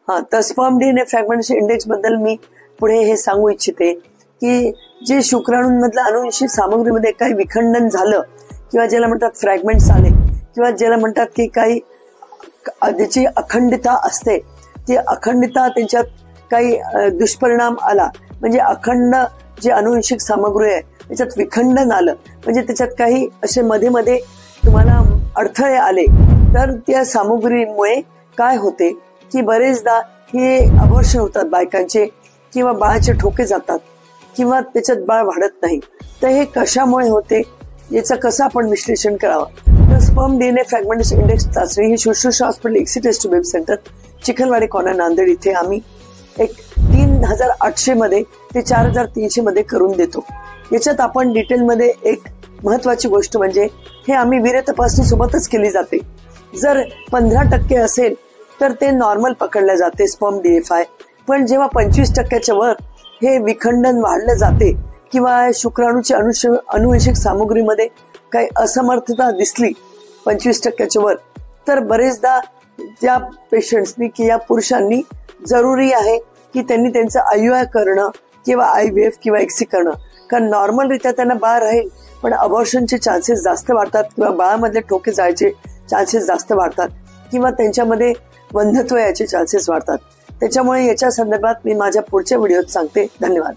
तर sperm DNA fragment index बद्दल मी पुढे हे सांगू इच्छिते की जे शुक्राणूंमधल्या अनुवंशिक सामग्रीमध्ये काही विखंडन झालं किंवा ज्याला म्हणतात फ्रॅगमेंट्स आले किंवा ज्याला म्हणतात की काही त्याची अखंडता असते, ती अखंडता त्यांच्यात काही दुष्परिणाम आला म्हणजे अखंड जे अनुवंशिक सामग्री आहे त्याच्यात विखंडन आलं म्हणजे त्याच्यात काही असे मध्ये मध्ये तुम्हाला अडथळे आले तर त्या सामग्रीमुळे काय होते की बरेचदा हे अबॉर्शन होतात बायकांचे किंवा बाळाचे ठोके जातात किंवा त्याच्यात बाळ वाढत नाही. तर हे कशामुळे होते याचं कसं आपण विश्लेषण करावं. तर स्पर्म डीएनए फ्रॅगमेंट इंडेक्स चाचणी ही शुश्रूषा हॉस्पिटल एक्सिटेस्ट web centre Chikhalwadi corner Nanded इथे आम्ही एक 3800 मध्ये ते 4300 मध्ये करून देतो. याच्यात आपण डिटेलमध्ये एक महत्वाची गोष्ट म्हणजे हे आम्ही वीर्य तपासणी सोबतच केली जाते. जर 15% असेल तर ते नॉर्मल पकडले जाते स्पर्म डीएफआय, पण जेव्हा 25% वर हे विखंडन वाढलं जाते किंवा शुक्राणूची अनुवंशिक सामग्रीमध्ये काही असमर्थता दिसली 25% वर तर बरेचदा त्या पेशंट्सनी किंवा पुरुषांनी जरुरी आहे की त्यांनी त्यांचं IUI करणं किंवा IVF किंवा एक्सी करणं, कारण नॉर्मलरित्या त्यांना बाळ राहील पण अबॉर्शनचे चान्सेस जास्त वाढतात किंवा बाळामधले ठोके जायचे चान्सेस जास्त वाढतात किंवा त्यांच्यामध्ये वंध्यत्व याचे चान्सेस वाढतात. त्याच्यामुळे याच्या संदर्भात मी माझ्या पुढच्या व्हिडिओत सांगते. धन्यवाद.